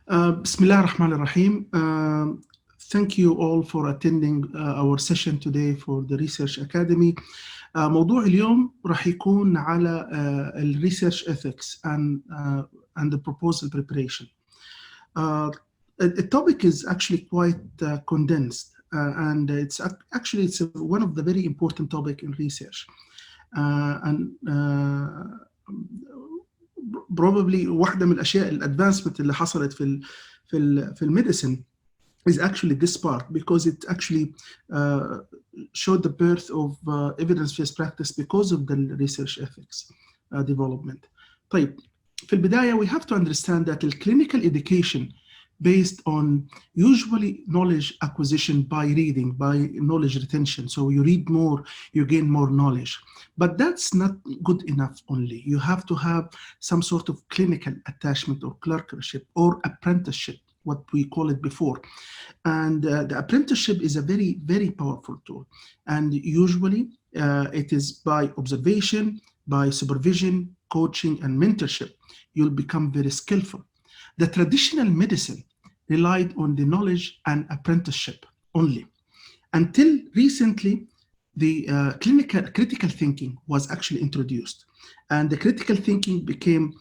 Bismillah ar-Rahman ar-Rahim. Thank you all for attending our session today for the Research Academy. موضوع اليوم راح يكون على research ethics and the proposal preparation. The topic is actually quite condensed and it's one of the very important topic in research. Probably واحدة من الأشياء الادvancement اللي حصلت في الميديسن is actually this part, because it actually showed the birth of evidence-based practice because of the research ethics development. طيب في البداية we have to understand that the clinical education based on usually knowledge acquisition by reading, by knowledge retention. So you read more, you gain more knowledge. But that's not good enough only. You have to have some sort of clinical attachment or clerkship or apprenticeship, what we call it before. And the apprenticeship is a very, very powerful tool. And usually it is by observation, by supervision, coaching, and mentorship, you'll become very skillful. The traditional medicine relied on the knowledge and apprenticeship only. Until recently, the critical thinking was actually introduced. And the critical thinking became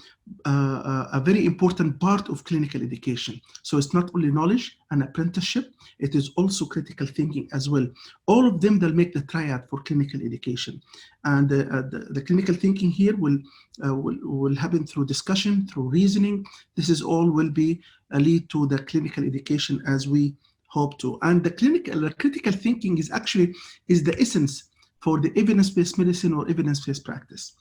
a very important part of clinical education. So it's not only knowledge and apprenticeship, it is also critical thinking as well. All of them, they'll make the triad for clinical education. And the clinical thinking here will happen through discussion, through reasoning. This is all will be lead to the clinical education as we hope to. And the critical thinking is the essence for the evidence-based medicine or evidence-based practice.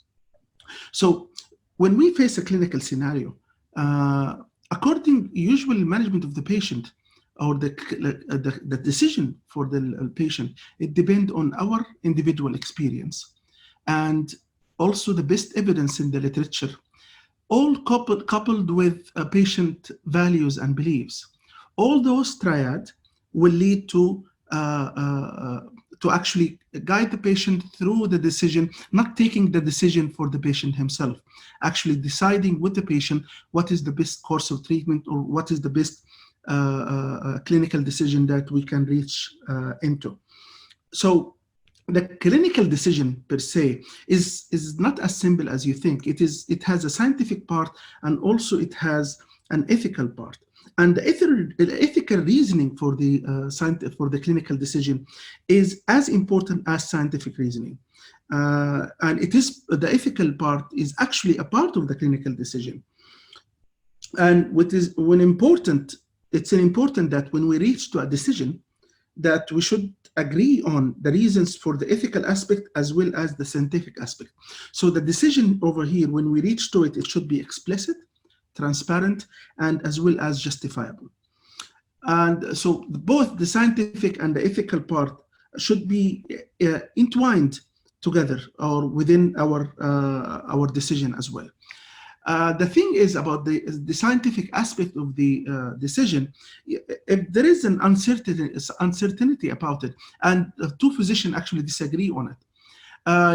So when we face a clinical scenario, according usual management of the patient or the decision for the patient, it depends on our individual experience and also the best evidence in the literature, all coupled with patient values and beliefs. All those triad will lead to actually guide the patient through the decision, not taking the decision for the patient himself, actually deciding with the patient what is the best course of treatment or what is the best clinical decision that we can reach into. So the clinical decision per se is not as simple as you think. It has a scientific part and also it has an ethical part. And the ethical reasoning for the clinical decision is as important as scientific reasoning. And the ethical part is actually a part of the clinical decision. And it's important that when we reach to a decision, that we should agree on the reasons for the ethical aspect as well as the scientific aspect. So the decision over here, when we reach to it, it should be explicit, transparent, and as well as justifiable. And so both the scientific and the ethical part should be entwined together or within our decision as well. The thing is about the scientific aspect of the decision, if there is an uncertainty about it, and two physicians actually disagree on it,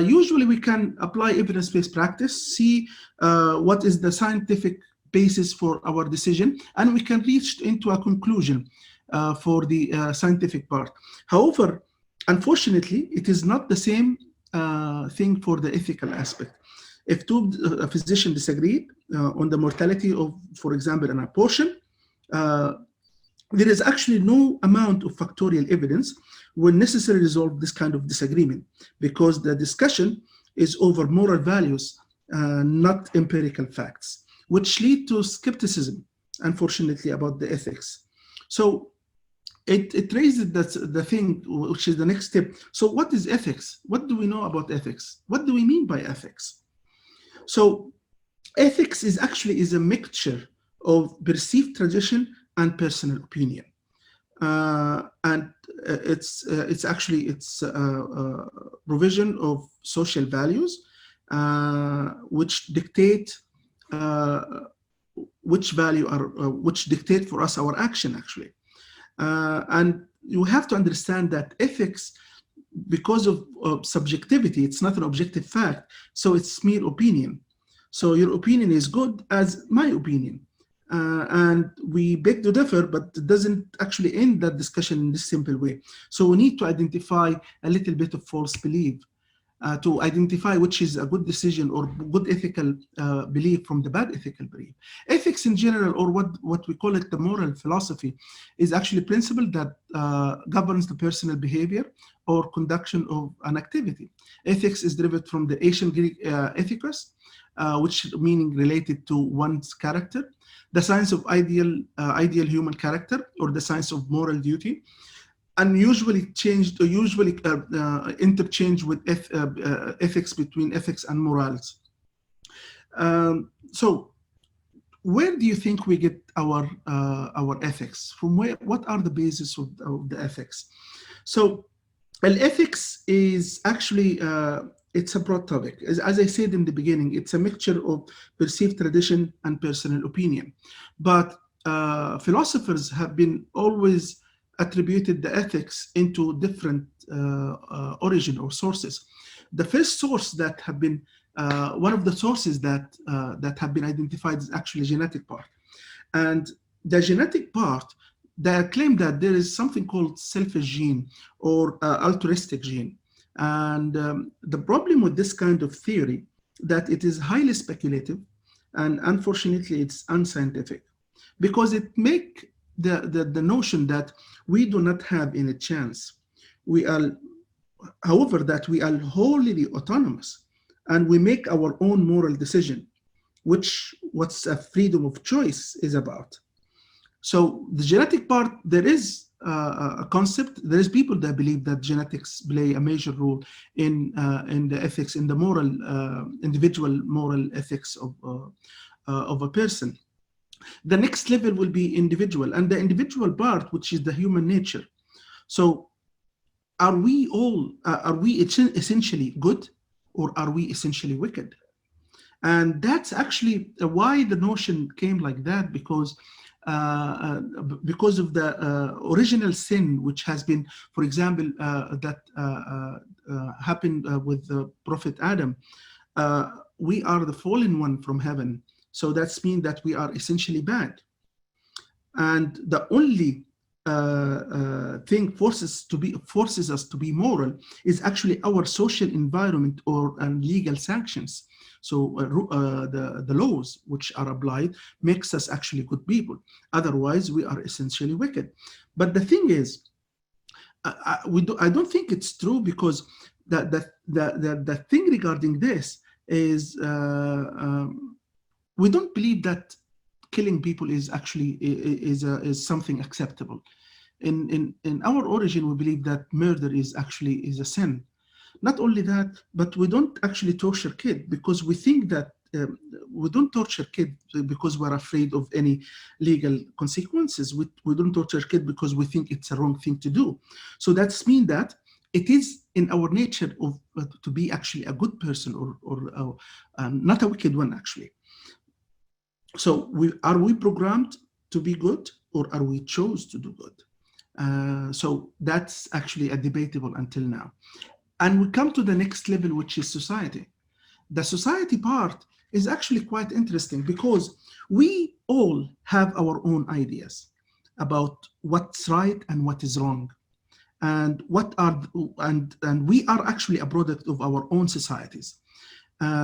usually we can apply evidence-based practice, see what is the scientific basis for our decision, and we can reach into a conclusion for the scientific part. However, unfortunately, it is not the same thing for the ethical aspect. If two physicians disagree on the mortality of, for example, an abortion, there is actually no amount of factorial evidence will necessarily resolve this kind of disagreement, because the discussion is over moral values, not empirical facts, which lead to skepticism, unfortunately, about the ethics. So it raises the thing, which is the next step. So what is ethics? What do we know about ethics? What do we mean by ethics? So ethics is a mixture of perceived tradition and personal opinion. And it's provision of social values, which dictate which dictate for us our action actually. And you have to understand that ethics, because of subjectivity, it's not an objective fact, so it's mere opinion. So your opinion is good as my opinion. And we beg to differ, but it doesn't actually end that discussion in this simple way. So we need to identify a little bit of false belief to identify which is a good decision or good ethical belief from the bad ethical belief. Ethics in general, or what we call it the moral philosophy, is actually a principle that governs the personal behavior or conduction of an activity. Ethics is derived from the ancient Greek ethikos, which meaning related to one's character, the science of ideal human character, or the science of moral duty, and usually interchanged with ethics, between ethics and morals. So where do you think we get our ethics from? What are the basis of the ethics? So ethics is actually it's a broad topic. As I said in the beginning, it's a mixture of perceived tradition and personal opinion. But philosophers have been always attributed the ethics into different origin or sources. The first source that have been one of the sources that have been identified is actually genetic part. And the genetic part, they claim that there is something called selfish gene or altruistic gene. And the problem with this kind of theory, that it is highly speculative, and unfortunately it's unscientific, because it makes the notion that we do not have any chance. We are, however, that we are wholly autonomous and we make our own moral decision, which what's a freedom of choice is about. So the genetic part, there is a concept, there is people that believe that genetics play a major role in the ethics, in the moral, individual moral ethics of a person. The next level will be individual, and the individual part, which is the human nature. So are we essentially good, or are we essentially wicked? And that's actually why the notion came like that, because of the original sin, which has been, for example, that happened with the Prophet Adam. We are the fallen one from heaven. So that's mean that we are essentially bad. And the only thing forces us to be moral is actually our social environment and legal sanctions. So the laws which are applied makes us actually good people. Otherwise, we are essentially wicked. But the thing is, I don't think it's true, because the thing regarding this is we don't believe that killing people is actually is something acceptable. In our origin, we believe that murder is a sin. Not only that, but we don't actually torture kids, because we think that we don't torture kids because we're afraid of any legal consequences. We don't torture kids because we think it's a wrong thing to do. So that's mean that it is in our nature of to be actually a good person, or not a wicked one actually. So are we programmed to be good, or are we chose to do good? So that's actually a debatable until now. And we come to the next level, which is society. The society part is actually quite interesting, because we all have our own ideas about what's right and what is wrong, and we are actually a product of our own societies.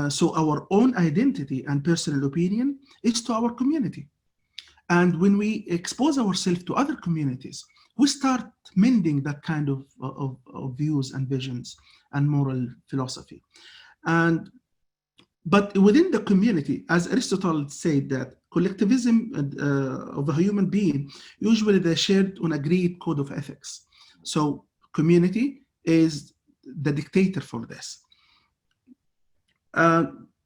So our own identity and personal opinion is to our community. And when we expose ourselves to other communities, we start mending that kind of views and visions and moral philosophy. But within the community, as Aristotle said, that collectivism of a human being, usually they shared an agreed code of ethics. So community is the dictator for this.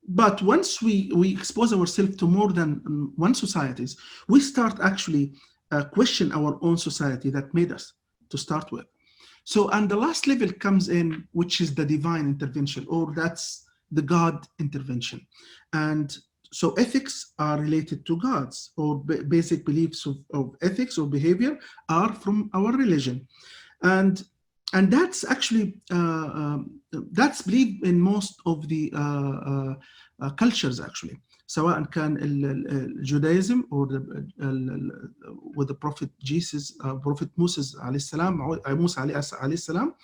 But once we expose ourselves to more than one societies, we start actually question our own society that made us to start with. So, and the last level comes in, which is the divine intervention, or that's the God intervention. And so ethics are related to gods, or basic beliefs of ethics or behavior are from our religion. And that's actually, that's believed in most of the cultures actually. سواء كان الجودايزم or with the prophet Jesus, prophet Moses عليه السلام، موسى عليه السلام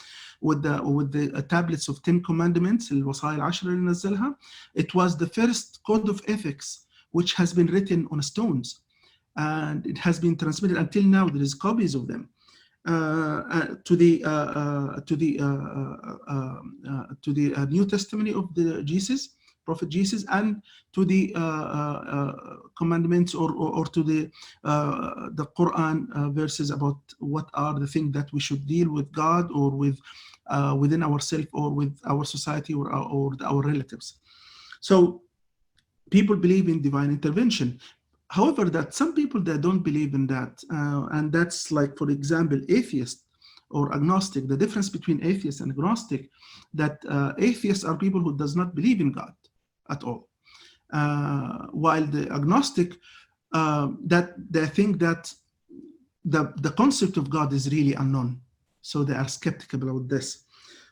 with the tablets of 10 commandments الوصايا العشر اللي نزلها. It was the first code of ethics which has been written on stones, and it has been transmitted until now. There is copies of them to the New Testament of the Prophet Jesus, and to the commandments or to the Quran verses about what are the things that we should deal with God or with within ourselves or with our society or our relatives. So people believe in divine intervention. However, that some people that don't believe in that, and that's like, for example, atheist or agnostic. The difference between atheist and agnostic, that atheists are people who does not believe in God at all, while the agnostic, that they think that the concept of God is really unknown, so they are skeptical about this.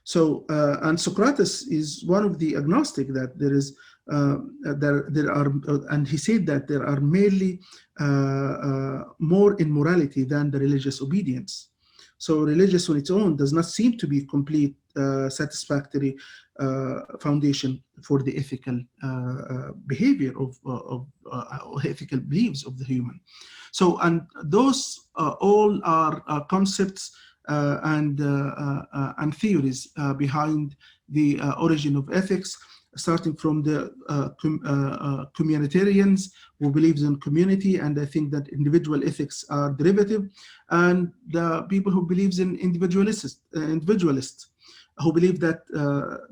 So and Socrates is one of the agnostic, that there is there are, and he said that there are merely more in morality than the religious obedience. So religious on its own does not seem to be complete satisfactory foundation for the ethical behavior of ethical beliefs of the human. So, and those all are concepts and theories behind the origin of ethics, starting from the communitarians who believes in community, and I think that individual ethics are derivative, and the people who believes in individualists who believe that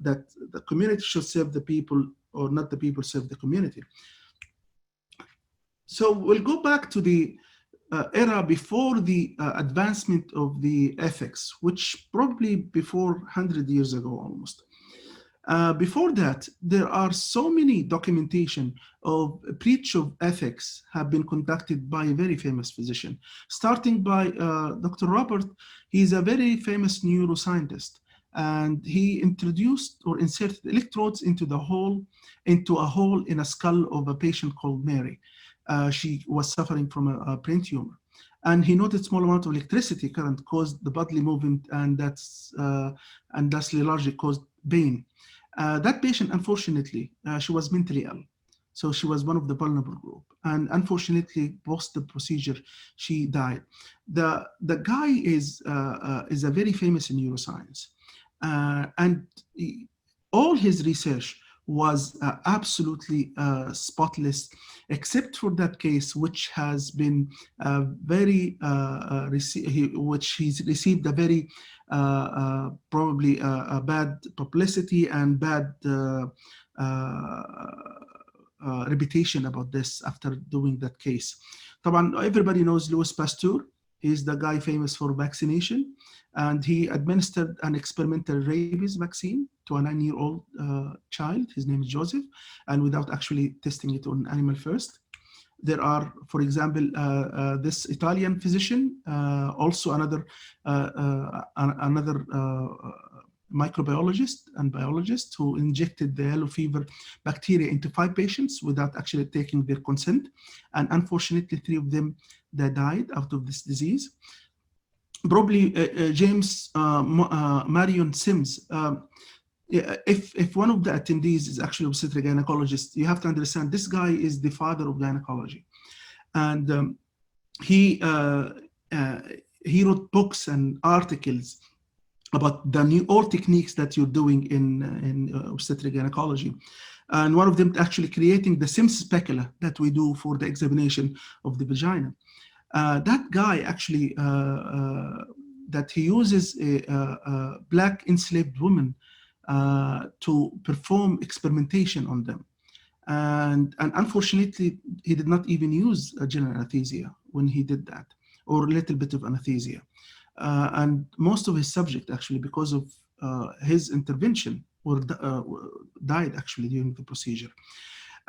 that the community should serve the people, or not the people serve the community. So we'll go back to the era before the advancement of the ethics, which probably before 100 years ago almost. Before that, there are so many documentation of preach of ethics have been conducted by a very famous physician, starting by Dr. Robert. He's a very famous neuroscientist, and he introduced or inserted electrodes into a hole in a skull of a patient called Mary. She was suffering from a brain tumor, and he noted small amount of electricity current caused the bodily movement, and thusly largely caused pain. That patient, unfortunately, she was mentally ill, so she was one of the vulnerable group, and unfortunately, post the procedure, she died. The guy is a very famous in neuroscience, and all his research was absolutely spotless, except for that case, which has been which he's received a very probably a bad publicity and bad reputation about this after doing that case. طبعا everybody knows Louis Pasteur. He's the guy famous for vaccination, and he administered an experimental rabies vaccine to a 9-year-old child. His name is Joseph, and without actually testing it on animal first. There are, for example, this Italian physician, also another microbiologist and biologist, who injected the yellow fever bacteria into 5 patients without actually taking their consent, and unfortunately 3 of them that died out of this disease. Probably James Marion Sims. If one of the attendees is actually an obstetric gynecologist, you have to understand this guy is the father of gynecology, and he wrote books and articles about the all techniques that you're doing in obstetric gynecology, and one of them actually creating the Sims specula that we do for the examination of the vagina. That guy actually that he uses a black enslaved woman to perform experimentation on them, and unfortunately he did not even use a general anesthesia when he did that, or a little bit of anesthesia, and most of his subject actually, because of his intervention, died actually during the procedure.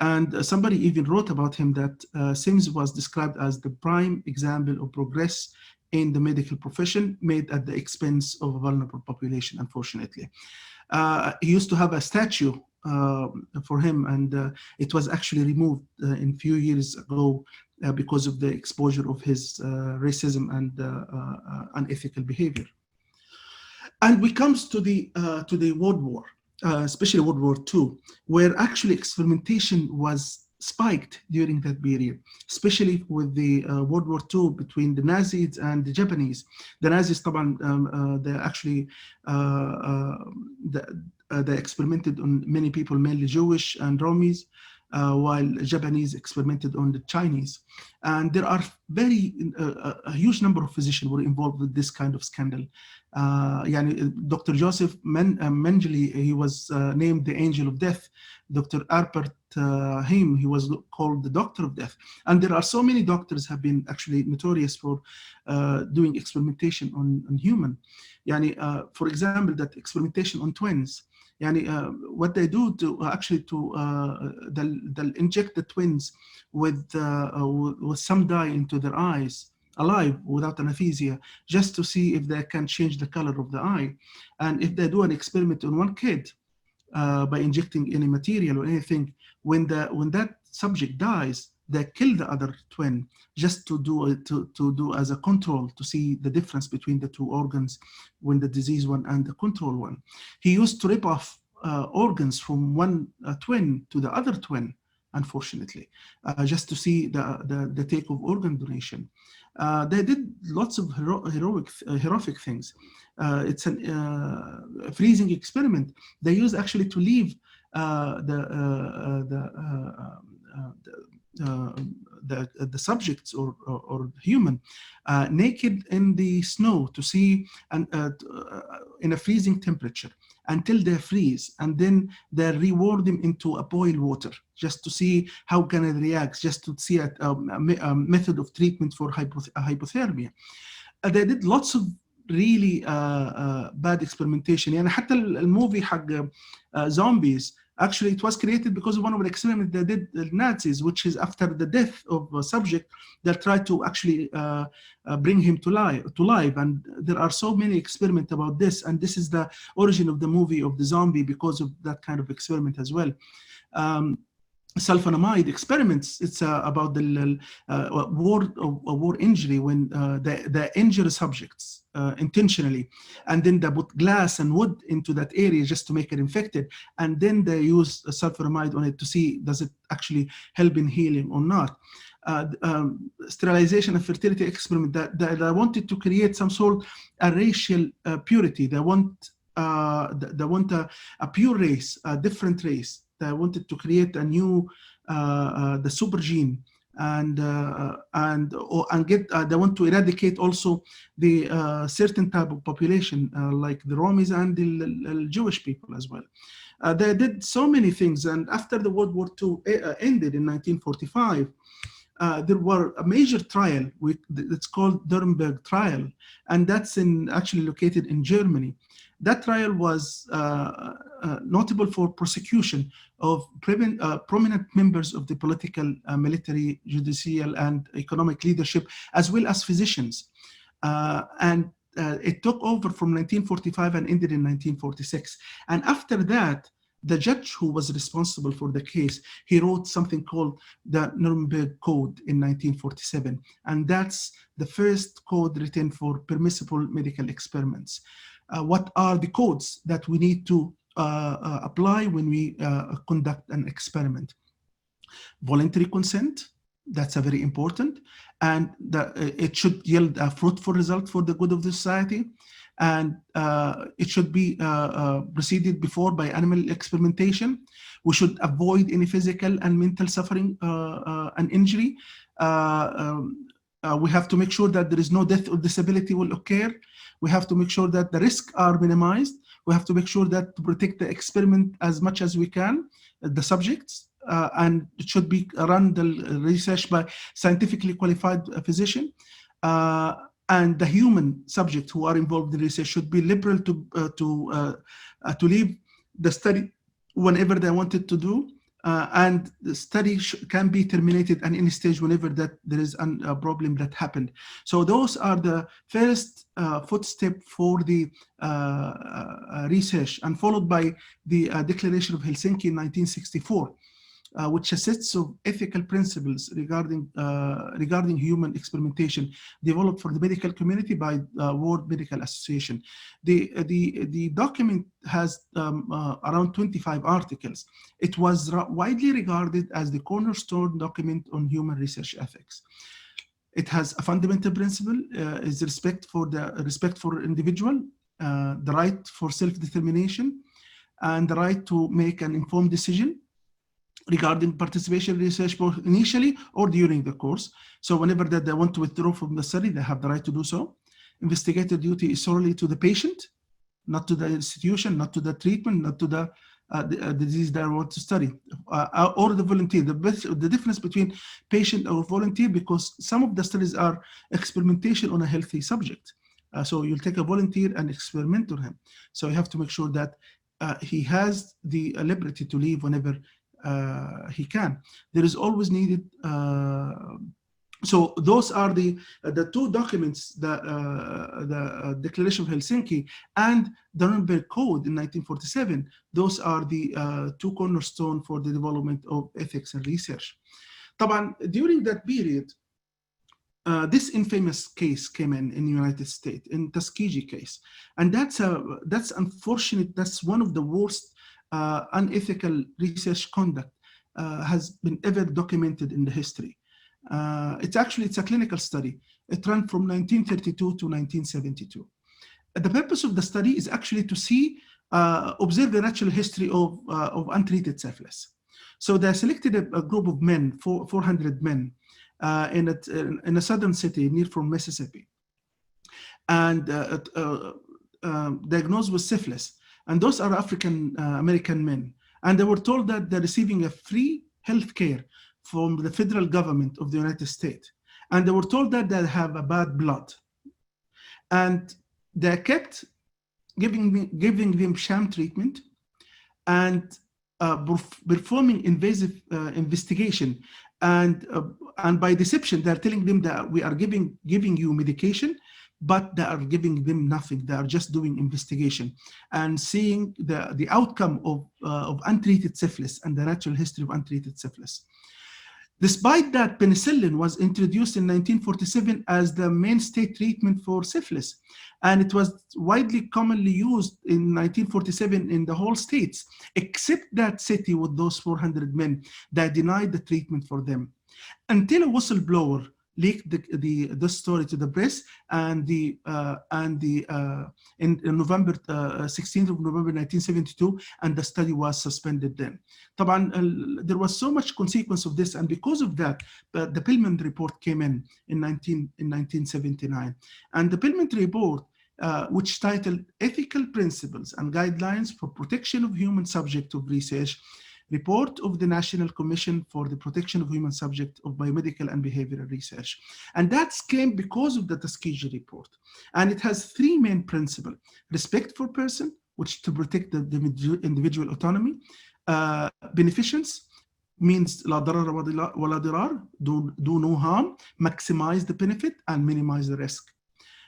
And somebody even wrote about him that Sims was described as the prime example of progress in the medical profession made at the expense of a vulnerable population, unfortunately. He used to have a statue for him, and it was actually removed in few years ago because of the exposure of his racism and unethical behavior. And we comes to the World War, especially World War II, where actually experimentation was spiked during that period, especially with the World War II between the Nazis and the Japanese. The Nazis, they actually they experimented on many people, mainly Jewish and Romis, while Japanese experimented on the Chinese. And there are a huge number of physicians were involved with this kind of scandal. Dr. Joseph Mengele, he was named the Angel of Death. Dr. Albert Heim, he was called the Doctor of Death. And there are so many doctors have been actually notorious for doing experimentation on human. For example, that experimentation on twins. What they do to actually they'll inject the twins with some dye into their eyes, alive, without anesthesia, just to see if they can change the color of the eye. And if they do an experiment on one kid by injecting any material or anything, when that subject dies, they kill the other twin just to do as a control, to see the difference between the two organs, when the disease one and the control one. He used to rip off organs from one twin to the other twin, unfortunately, just to see the take of organ donation. They did lots of heroic things. It's a freezing experiment. They used actually to leave the subjects or human naked in the snow to see, and in a freezing temperature until they freeze, and then they reward them into a boiled water just to see how can it react, just to see a method of treatment for hypothermia. They did lots of really bad experimentation. حتى الموفي حق zombies, actually it was created because of one of the experiments they did the Nazis, which is after the death of a subject, they tried to actually bring him to life. And there are so many experiments about this, and this is the origin of the movie of the zombie, because of that kind of experiment as well. Sulfonamide experiments, it's about the war injury, when they injure subjects intentionally, and then they put glass and wood into that area just to make it infected, and then they use sulfonamide on it to see does it actually help in healing or not. Sterilization and fertility experiment, that they wanted to create some sort of racial purity. They want a pure race, a different race. They wanted to create a new the super gene, and they want to eradicate also the certain type of population like the Romis and the Jewish people as well. They did so many things, and after the World War II ended in 1945, there were a major trial. It's called NUREMBERG trial, and that's actually located in Germany. That trial was notable for prosecution of prominent members of the political, military, judicial, and economic leadership, as well as physicians. And it took over from 1945 and ended in 1946. And after that, the judge who was responsible for the case, he wrote something called the Nuremberg Code in 1947. And that's the first code written for permissible medical experiments. What are the codes that we need to apply when we conduct an experiment? Voluntary consent, that's a very important, and it should yield a fruitful result for the good of the society, and it should be preceded before by animal experimentation. We should avoid any physical and mental suffering and injury. We have to make sure that there is no death or disability will occur. We have to make sure that the risks are minimized. We have to make sure that to protect the experiment as much as we can, the subjects, and it should be run the research by scientifically qualified physician. And the human subjects who are involved in research should be liberal to leave the study whenever they wanted to do. and the study can be terminated at any stage whenever that there is a problem that happened. So those are the first footstep for the research, and followed by the Declaration of Helsinki in 1964. Which sets of ethical principles regarding human experimentation developed for the medical community by World Medical Association. The document has around 25 articles. It was widely regarded as the cornerstone document on human research ethics. It has a fundamental principle, is respect for individual, the right for self-determination, and the right to make an informed decision regarding participation in research, both initially or during the course. So whenever that they want to withdraw from the study, they have the right to do so. Investigator duty is solely to the patient, not to the institution, not to the treatment, not to the disease they want to study, or the volunteer. The difference between patient or volunteer, because some of the studies are experimentation on a healthy subject. So you'll take a volunteer and experiment on him. So you have to make sure that he has the liberty to leave whenever he can. There is always needed. So those are the two documents, the Declaration of Helsinki and the Nuremberg Code in 1947. Those are the two cornerstones for the development of ethics and research. طبعا during that period, this infamous case came in the United States, in Tuskegee case, and that's unfortunate. That's one of the worst unethical research conduct has been ever documented in the history. It's a clinical study. It ran from 1932 to 1972. The purpose of the study is actually to observe the natural history of untreated syphilis. So they selected a group of men, 400 men, in a southern city near from Mississippi, and diagnosed with syphilis. And those are African American men. And they were told that they're receiving a free health care from the federal government of the United States. And they were told that they have a bad blood. And they kept giving them sham treatment and performing invasive investigation. And by deception, they're telling them that we are giving you medication, but they are giving them nothing. They are just doing investigation and seeing the outcome of untreated syphilis and the natural history of untreated syphilis. Despite that, penicillin was introduced in 1947 as the mainstay treatment for syphilis, and it was widely commonly used in 1947 in the whole states, except that city with those 400 men that denied the treatment for them, until a whistleblower leaked the story to the press, and in November 16th of November 1972, and the study was suspended then. There was so much consequence of this, and because of that, the BELMONT report came in 1979, and the BELMONT report, which titled Ethical Principles and Guidelines for Protection of Human Subject of Research, Report of the National Commission for the Protection of Human Subject of Biomedical and Behavioral Research. And that came because of the Tuskegee report. And it has three main principles: respect for person, which to protect the individual autonomy; beneficence, means la darara wa la dirar, do no harm, maximize the benefit and minimize the risk;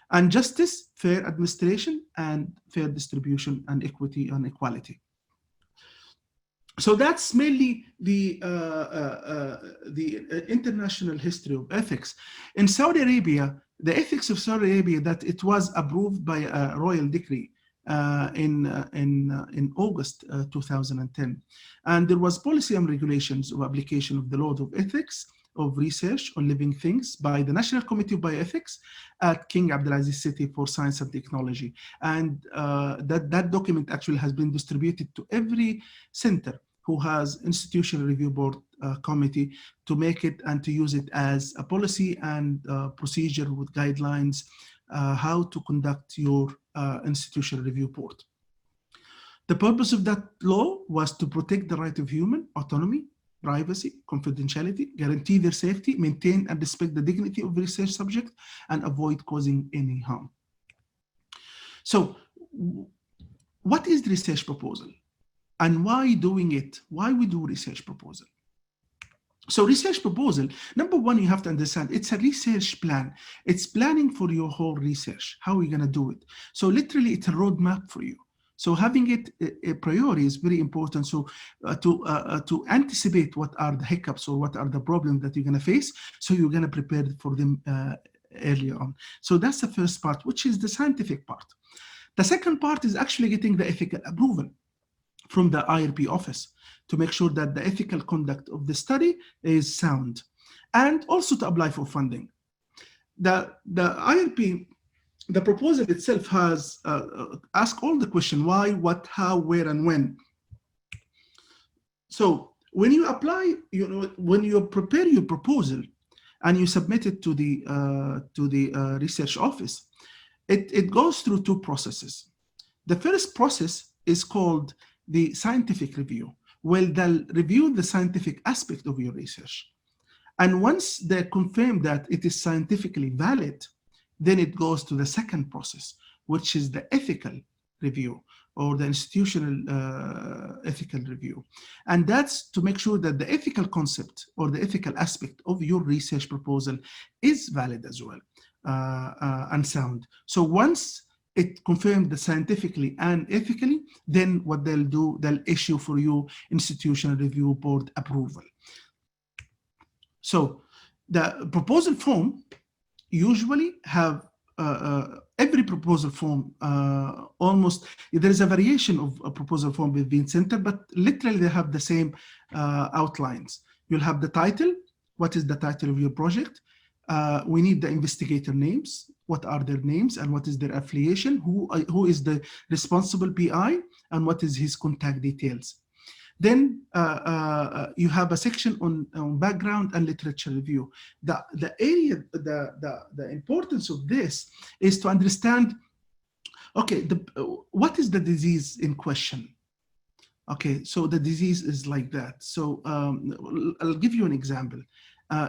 and justice, fair administration and fair distribution, and equity and equality. So that's mainly the international history of ethics. In Saudi Arabia, the ethics of Saudi Arabia, that it was approved by a royal decree in August 2010. And there was policy and regulations of application of the law of ethics of research on living things by the National Committee of Bioethics at King Abdulaziz City for Science and Technology. And that document actually has been distributed to every center who has institutional review board committee to make it and to use it as a policy and procedure with guidelines how to conduct your institutional review board. The purpose of that law was to protect the right of human autonomy, privacy, confidentiality, guarantee their safety, maintain and respect the dignity of the research subject, and avoid causing any harm. So, what is the research proposal? and why doing it, why we do research proposal. So research proposal, number one, you have to understand it's a research plan. It's planning for your whole research. How are you going to do it? So literally, it's a roadmap for you. So having it a priori is very important. So to anticipate what are the hiccups or what are the problems that you're going to face, so you're going to prepare for them earlier on. So that's the first part, which is the scientific part. The second part is actually getting the ethical approval from the IRB office to make sure that the ethical conduct of the study is sound, and also to apply for funding. The IRB, the proposal itself has asked all the question: why, what, how, where, and when. So when you apply, when you prepare your proposal and you submit it to the research office, it goes through two processes. The first process is called the scientific review. Well, they'll review the scientific aspect of your research. And once they confirm that it is scientifically valid, then it goes to the second process, which is the ethical review, or the institutional ethical review. And that's to make sure that the ethical concept or the ethical aspect of your research proposal is valid as well, and sound. So once it confirmed that scientifically and ethically, then what they'll do, they'll issue for you institutional review board approval. So the proposal form usually have every proposal form, almost, there is a variation of a proposal form with Bean Center, but literally they have the same outlines. You'll have the title. What is the title of your project? We need the investigator names. What are their names and what is their affiliation? Who is the responsible PI and what is his contact details? Then you have a section on background and literature review. The area, the importance of this is to understand, okay, what is the disease in question? Okay, so the disease is like that. So I'll give you an example.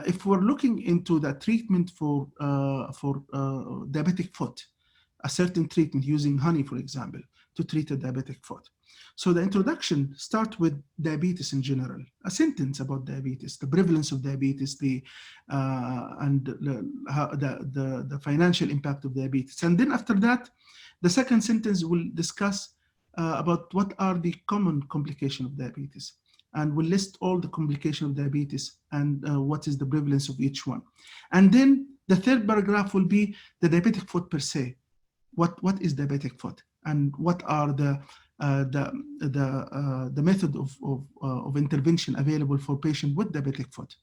If we're looking into the treatment for diabetic foot, a certain treatment using honey, for example, to treat a diabetic foot. So the introduction starts with diabetes in general, a sentence about diabetes, the prevalence of diabetes, and the financial impact of diabetes. And then after that, the second sentence will discuss about what are the common complications of diabetes, and will list all the complications of diabetes and what is the prevalence of each one. And then the third paragraph will be the diabetic foot per se. What is diabetic foot, and what are the method of intervention available for patients with diabetic foot.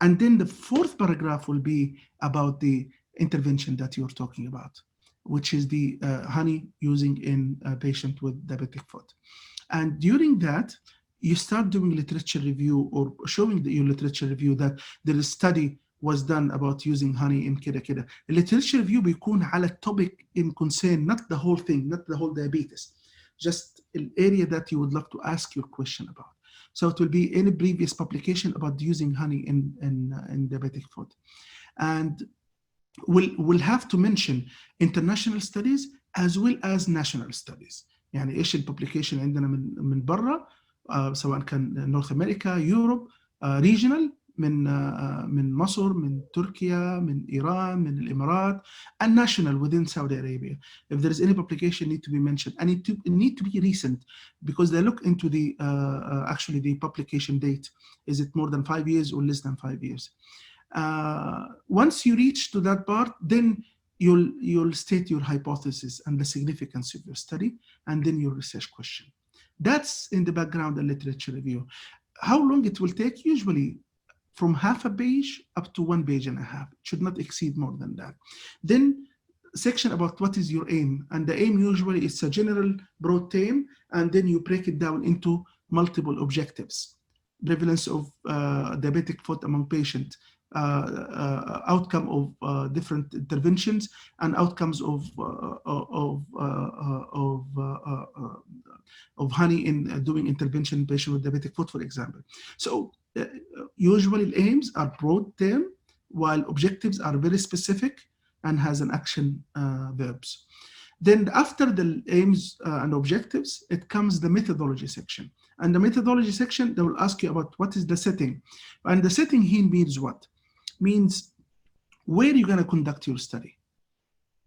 And then the fourth paragraph will be about the intervention that you're talking about, which is the honey using in a patient with diabetic foot. And during that, you start doing literature review or showing your literature review that there is study was done about using honey in كده كده. The literature review بيكون على topic in concern, not the whole thing, not the whole diabetes, just an area that you would love to ask your question about. So it will be any previous publication about using honey in diabetic foot. And we'll have to mention international studies as well as national studies. يعني إيش الببليكيشن عندنا من برا، سواء كان نورث أمريكا، يوروب، regional من مصر، من تركيا، من إيران، من الإمارات, and national within Saudi Arabia. If there is any publication need to be mentioned, and it need to be recent, because they look into the actually the publication date. Is it more than 5 years or less than 5 years? Once you reach to that part, then you'll state your hypothesis and the significance of your study, and then your research question. That's in the background and literature review. How long it will take? Usually from half a page up to 1.5 pages. It should not exceed more than that. Then section about what is your aim. And the aim usually is a general broad theme, and then you break it down into multiple objectives. Prevalence of diabetic foot among patients, outcome of different interventions, and outcomes of honey in doing intervention in patients with diabetic foot, for example. So usually aims are broad term, while objectives are very specific and has an action verbs. Then after the aims and objectives, it comes the methodology section. And the methodology section, they will ask you about what is the setting. And the setting here means what? Means where you're going to conduct your study.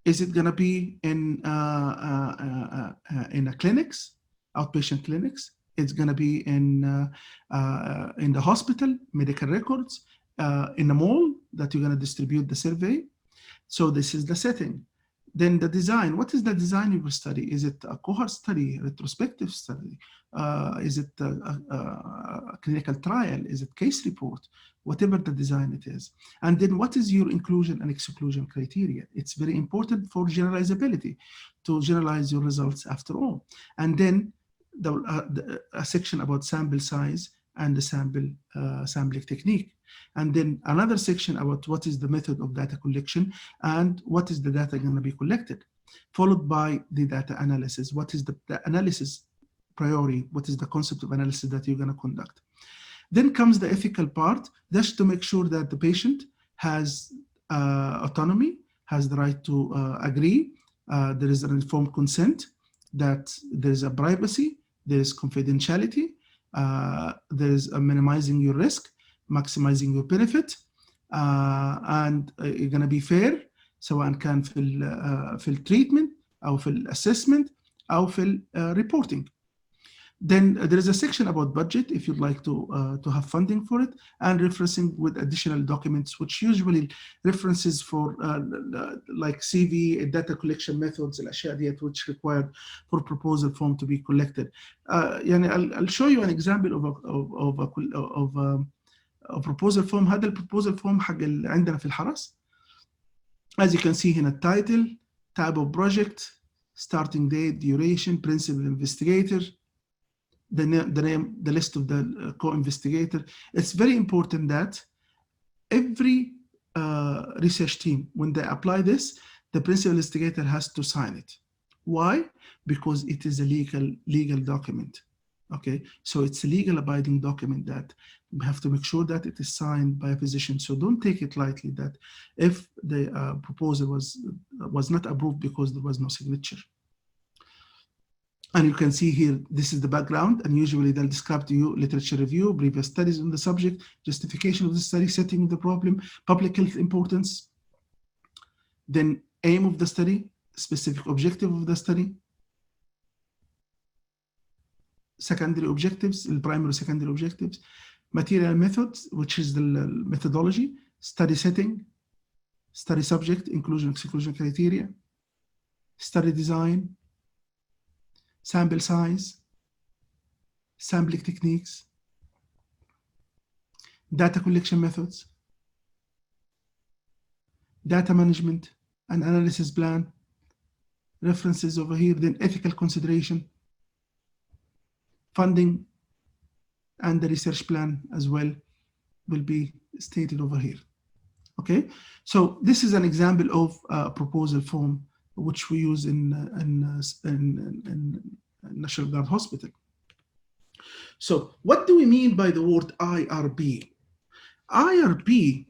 Is it going to be in a clinics, outpatient clinics? It's going to be in the hospital, medical records, in a mall that you're going to distribute the survey. So this is the setting. Then the design. What is the design of your study? Is it a cohort study, retrospective study? Is it a clinical trial? Is it case report? Whatever the design it is. And then what is your inclusion and exclusion criteria? It's very important for generalizability, to generalize your results after all. And then a section about sample size and the sampling technique. And then another section about what is the method of data collection and what is the data going to be collected, followed by the data analysis. What is the analysis priority? What is the concept of analysis that you're going to conduct? Then comes the ethical part, just to make sure that the patient has autonomy, has the right to agree, there is an informed consent, that there is a privacy, there is confidentiality, there is a minimizing your risk, maximizing your benefit, and you're going to be fair, سواء كان في التريتمنت أو في الأسسمنت أو في reporting. Then there is a section about budget if you'd like to have funding for it, and referencing with additional documents, which usually references for like CV, data collection methods, الأشياء ديت which required for proposal form to be collected. يعني I'll show you an example of a proposal form. هذا البروبوزل فورم حق اللي عندنا في الحرس. As you can see هنا title, type of project, starting date, duration, principal investigator, the name, the list of the co-investigator. It's very important that every research team, when they apply this, the principal investigator has to sign it. Why? Because it is a legal document. Okay, so it's a legal abiding document that we have to make sure that it is signed by a physician. So don't take it lightly that if the proposal was not approved because there was no signature. And you can see here, this is the background, and usually they'll describe to you literature review, previous studies on the subject, justification of the study, setting of the problem, public health importance, then aim of the study, specific objective of the study, secondary objectives, the primary secondary objectives, material methods, which is the methodology, study setting, study subject, inclusion, exclusion criteria, study design, sample size, sampling techniques, data collection methods, data management and analysis plan, references over here, then ethical consideration, funding, and the research plan as well will be stated over here. Okay, so this is an example of a proposal form which we use in National Guard Hospital. So what do we mean by the word IRB? IRB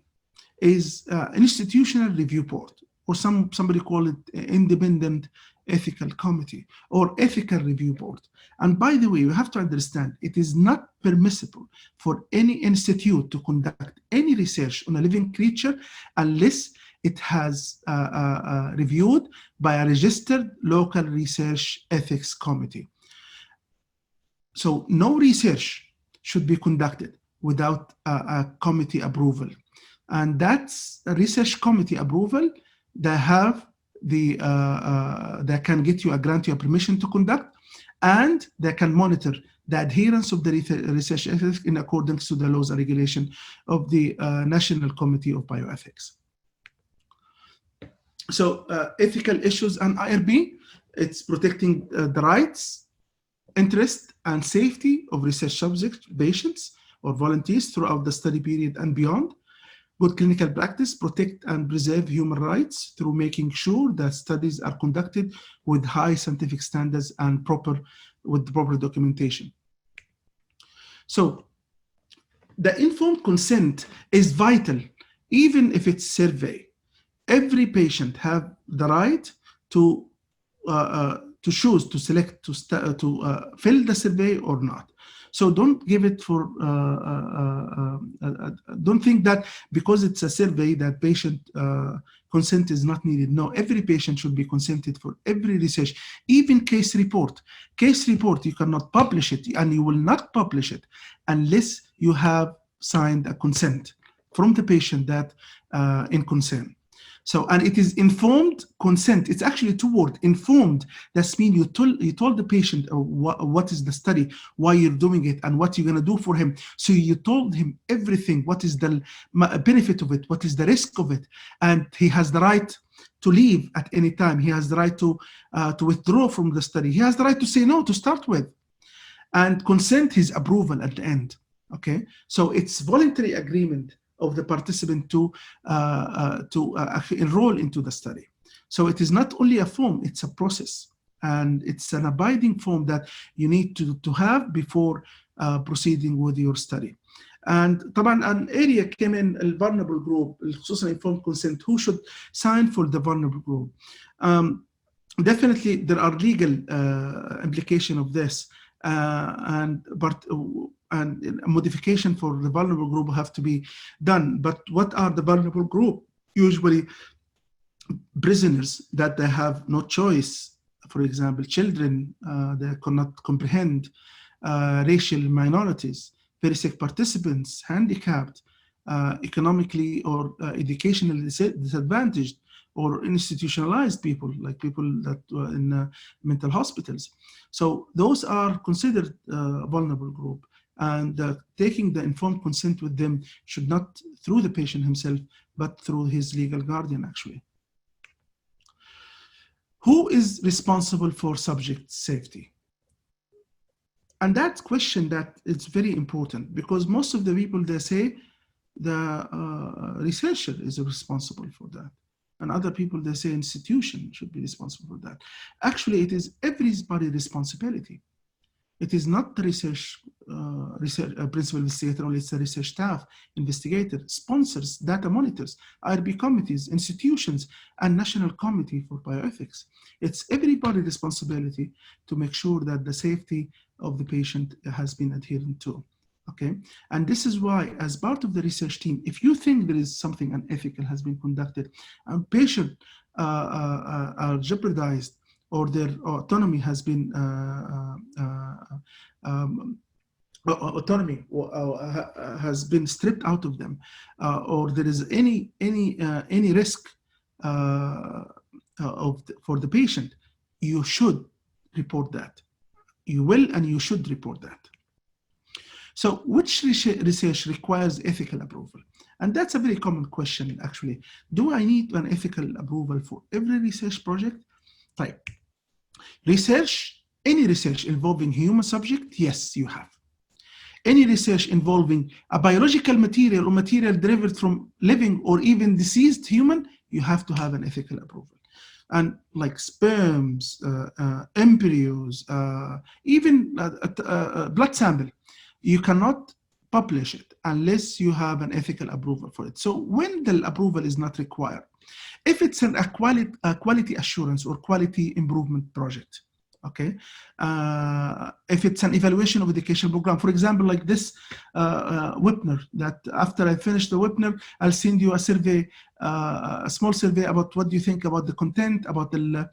is institutional review board, or somebody call it independent ethical committee or ethical review board. And by the way, you have to understand, it is not permissible for any institute to conduct any research on a living creature unless it has reviewed by a registered local research ethics committee. So no research should be conducted without a committee approval. And that's a research committee approval. They have they can get you grant you a permission to conduct, and they can monitor the adherence of the research ethics in accordance to the laws and regulation of the National Committee of Bioethics. So ethical issues and IRB, it's protecting the rights, interest, and safety of research subjects, patients, or volunteers throughout the study period and beyond. Good clinical practice, protect and preserve human rights through making sure that studies are conducted with high scientific standards and with proper documentation. So the informed consent is vital, even if it's survey. Every patient have the right to choose to select to fill the survey or not. So don't give it for, don't think that because it's a survey that patient consent is not needed. No, every patient should be consented for every research, even case report. Case report, you cannot publish it, and you will not publish it unless you have signed a consent from the patient that in concern. So, and it is informed consent. It's actually two words, informed. That means you told the patient what is the study, why you're doing it, and what you're going to do for him. So you told him everything, what is the benefit of it, what is the risk of it. And he has the right to leave at any time. He has the right to withdraw from the study. He has the right to say no to start with. And consent is approval at the end. Okay, so it's voluntary agreement of the participant to enroll into the study. So it is not only a form, it's a process, and it's an abiding form that you need to have before proceeding with your study. And طبعا an area came in a vulnerable group, خصوصا informed consent, who should sign for the vulnerable group. Definitely there are legal implication of this, and a modification for the vulnerable group have to be done. But what are the vulnerable group? Usually prisoners that they have no choice, for example, children they cannot comprehend, racial minorities, very sick participants, handicapped, economically or educationally disadvantaged, or institutionalized people, like people that were in mental hospitals. So those are considered vulnerable group. And taking the informed consent with them should not through the patient himself, but through his legal guardian, actually. Who is responsible for subject safety? And that question that is very important, because most of the people, they say the researcher is responsible for that. And other people, they say institution should be responsible for that. Actually, it is everybody's responsibility. It is not the research principal investigator only, it's the research staff, investigator, sponsors, data monitors, IRB committees, institutions, and National Committee for Bioethics. It's everybody's responsibility to make sure that the safety of the patient has been adhered to. Okay, and this is why, as part of the research team, if you think there is something unethical has been conducted, and patient are jeopardized, or their autonomy has been has been stripped out of them, or there is any risk for the patient, you should report that. You will and you should report that. So which research requires ethical approval? And that's a very common question, actually. Do I need an ethical approval for every research project? Type. Research, any research involving human subject, yes, you have. Any research involving a biological material or material derived from living or even deceased human, you have to have an ethical approval. And like sperms, embryos, even blood sample, you cannot publish it unless you have an ethical approval for it. So when the approval is not required, if it's a quality assurance or quality improvement project, okay, if it's an evaluation of education program, for example, like this webinar, that after I finish the webinar, I'll send you a survey, a small survey about what do you think about the content, about the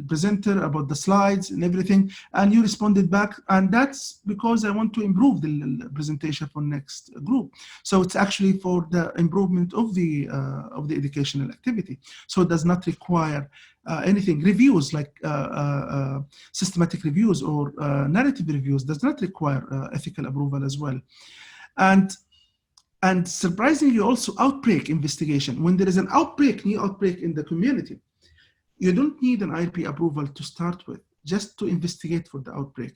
presenter, about the slides and everything, and you responded back, and that's because I want to improve the presentation for next group. So it's actually for the improvement of the educational activity. So it does not require anything. Reviews like systematic reviews or narrative reviews does not require ethical approval as well. And surprisingly also outbreak investigation. When there is an outbreak, new outbreak in the community, you don't need an IRB approval to start with, just to investigate for the outbreak.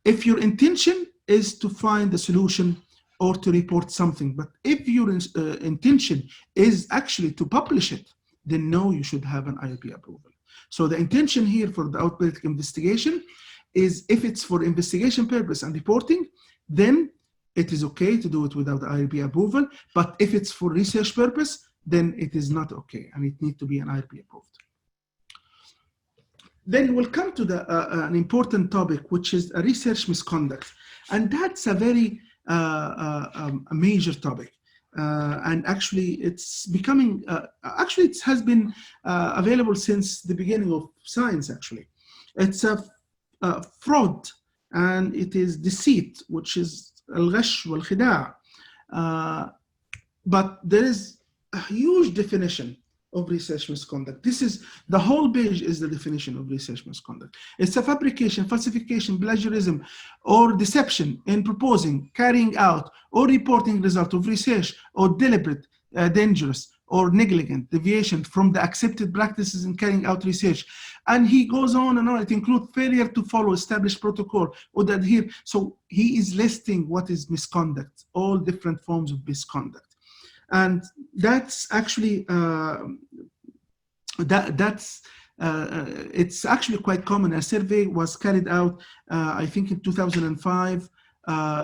If your intention is to find a solution or to report something, but if your intention is actually to publish it, then no, you should have an IRB approval. So the intention here for the outbreak investigation is, if it's for investigation purpose and reporting, then it is okay to do it without the IRB approval. But if it's for research purpose, then it is not okay, and it needs to be an IRB approved. Then we'll come to an important topic, which is a research misconduct. And that's a very a major topic. And actually it's becoming, actually it has been available since the beginning of science actually. It's a fraud, and it is deceit, which is al-ghash wal-khida'. But there is a huge definition of research misconduct. This is, the whole page is the definition of research misconduct. It's a fabrication, falsification, plagiarism, or deception in proposing, carrying out, or reporting result of research, or deliberate, dangerous, or negligent deviation from the accepted practices in carrying out research. And he goes on and on. It includes failure to follow established protocol or to adhere. So he is listing what is misconduct, all different forms of misconduct. And that's actually, it's actually quite common. A survey was carried out, I think in 2005,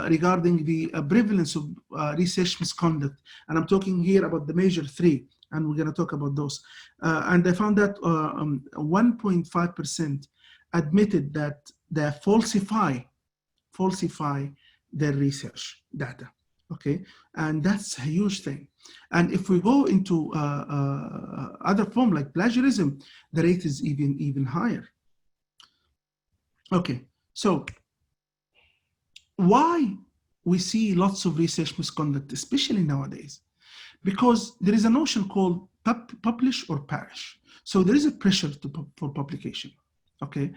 regarding the prevalence of research misconduct. And I'm talking here about the major three, and we're going to talk about those. And I found that 1.5% admitted that they falsify their research data. Okay, and that's a huge thing. And if we go into other form like plagiarism, the rate is even higher. Okay, so why we see lots of research misconduct, especially nowadays? Because there is a notion called publish or perish. So there is a pressure for publication. اوكي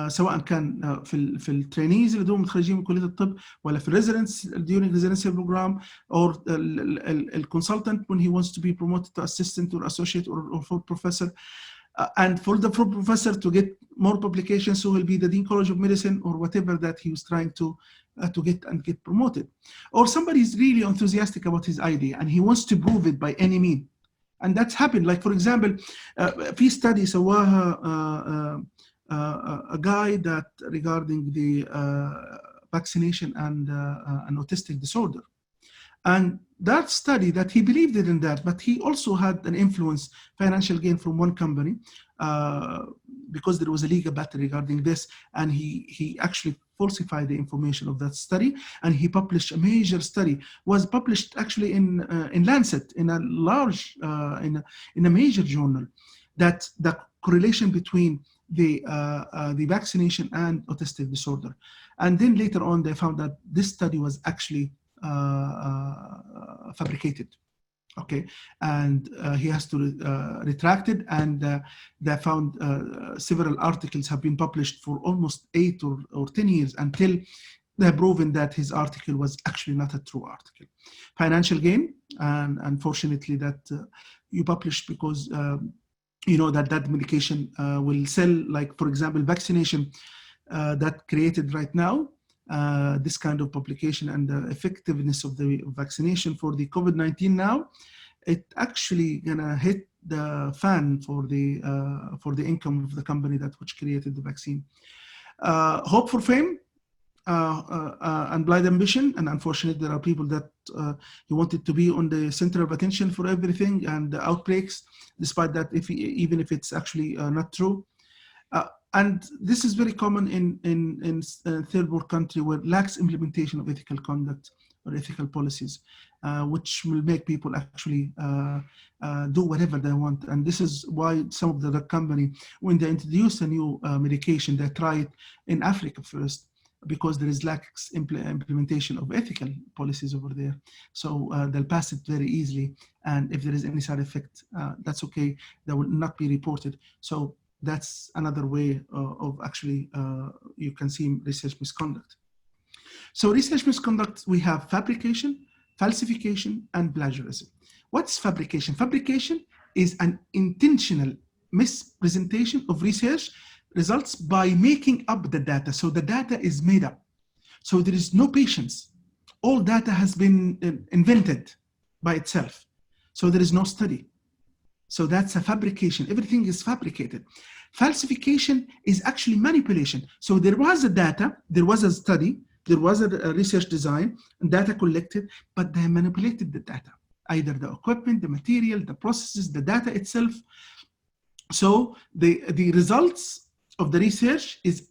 سواء كان في الترينيز اللي دوم متخرجين من كليه الطب ولا في الريزيدنس during residency program or the consultant when he wants to be promoted to assistant or associate or full professor, and for the full professor to get more publications, so he'll be the Dean College of Medicine or whatever that he was trying to get promoted. Or somebody is really enthusiastic about his idea and he wants to prove it by any means. And that's happened. Like for example, في study سواها a guy that regarding the vaccination and an autistic disorder. And that study that he believed in that, but he also had an influence, financial gain from one company because there was a legal battle regarding this, and he actually falsified the information of that study, and he published a major study, was published actually in Lancet, in a large, in a major journal, that the correlation between the vaccination and autistic disorder. And then later on, they found that this study was actually fabricated. Okay, and he has to retract it, and they found several articles have been published for almost 8 or 10 years until they have proven that his article was actually not a true article. Financial gain, and unfortunately that you publish because you know that medication will sell, like for example vaccination that created right now, this kind of publication and the effectiveness of the vaccination for the COVID-19 now, it actually gonna hit the fan for the income of the company which created the vaccine. Hope for fame and blind ambition, and unfortunately there are people that he wanted to be on the center of attention for everything and the outbreaks, despite that even if it's actually not true. And this is very common in third world country where lax implementation of ethical conduct or ethical policies, which will make people actually do whatever they want. And this is why some of the company, when they introduce a new medication, they try it in Africa first, because there is lax implementation of ethical policies over there. So they'll pass it very easily. And if there is any side effect, that's okay. That will not be reported. So that's another way of actually, you can see research misconduct. So research misconduct, we have fabrication, falsification, and plagiarism. What's fabrication? Fabrication is an intentional mispresentation of research results by making up the data. So the data is made up. So there is no patience. All data has been invented by itself. So there is no study. So that's a fabrication. Everything is fabricated. Falsification is actually manipulation. So there was a data, there was a study, there was a research design, and data collected, but they manipulated the data, either the equipment, the material, the processes, the data itself. So the results of the research is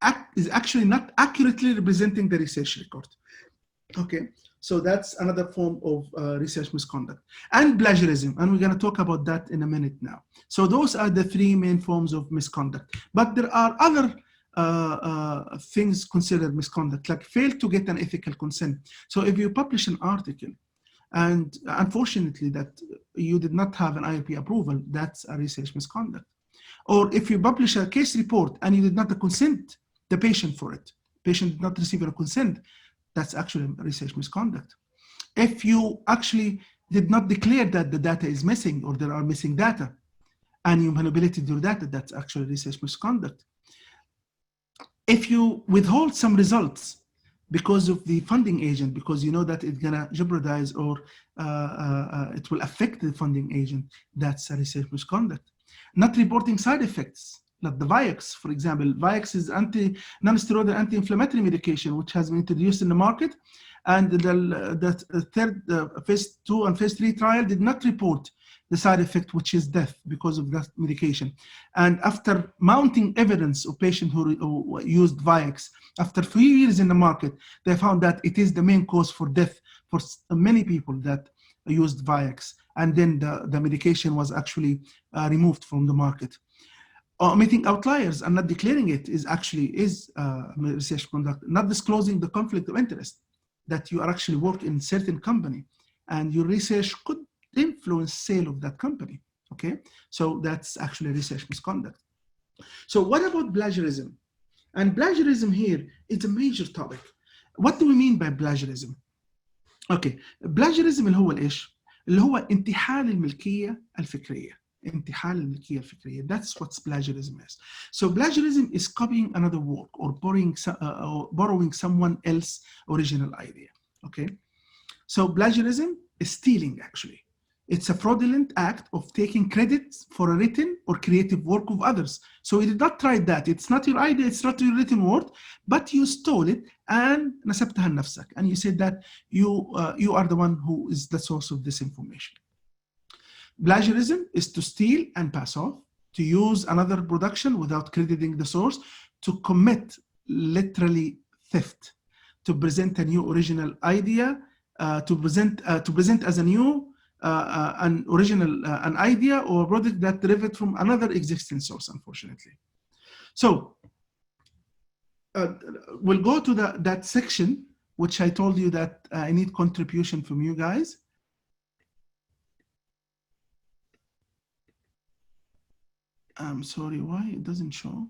actually not accurately representing the research record. Okay, so that's another form of research misconduct. And plagiarism, and we're going to talk about that in a minute now. So those are the three main forms of misconduct. But there are other things considered misconduct, like fail to get an ethical consent. So if you publish an article and unfortunately that you did not have an IOP approval, that's a research misconduct. Or if you publish a case report and you did not consent the patient for it, patient did not receive a consent, that's actually research misconduct. If you actually did not declare that the data is missing or there are missing data and you manipulated your data, that's actually research misconduct. If you withhold some results because of the funding agent, because you know that it's gonna jeopardize or it will affect the funding agent, that's a research misconduct. Not reporting side effects, like the Vioxx, for example. Vioxx is non-steroidal anti-inflammatory medication, which has been introduced in the market. And the third phase 2 and phase 3 trial did not report the side effect, which is death because of that medication. And after mounting evidence of patients who used Vioxx, after 3 years in the market, they found that it is the main cause for death for many people that used Vioxx. And then the medication was actually removed from the market. Omitting outliers and not declaring it is research conduct. Not disclosing the conflict of interest, that you are actually work in certain company and your research could influence sale of that company. Okay, so that's actually research misconduct. So what about plagiarism? And plagiarism here is a major topic. What do we mean by plagiarism? Okay, plagiarism اللي هو ايش؟ اللي هو انتحال الملكية الفكرية. انتحال الملكية الفكرية. That's what plagiarism is. So plagiarism is copying another work or borrowing someone else's original idea. Okay. So plagiarism is stealing actually. It's a fraudulent act of taking credit for a written or creative work of others. So you did not try that. It's not your idea, it's not your written word, but you stole it and نسبتها لنفسك. And you said that you are the one who is the source of this information. Plagiarism is to steal and pass off, to use another production without crediting the source, to commit literally theft, to present a new original idea, to present as a new an original an idea or product that derived from another existing source, unfortunately. So we'll go to that section which I told you that I need contribution from you guys. I'm sorry, why it doesn't show?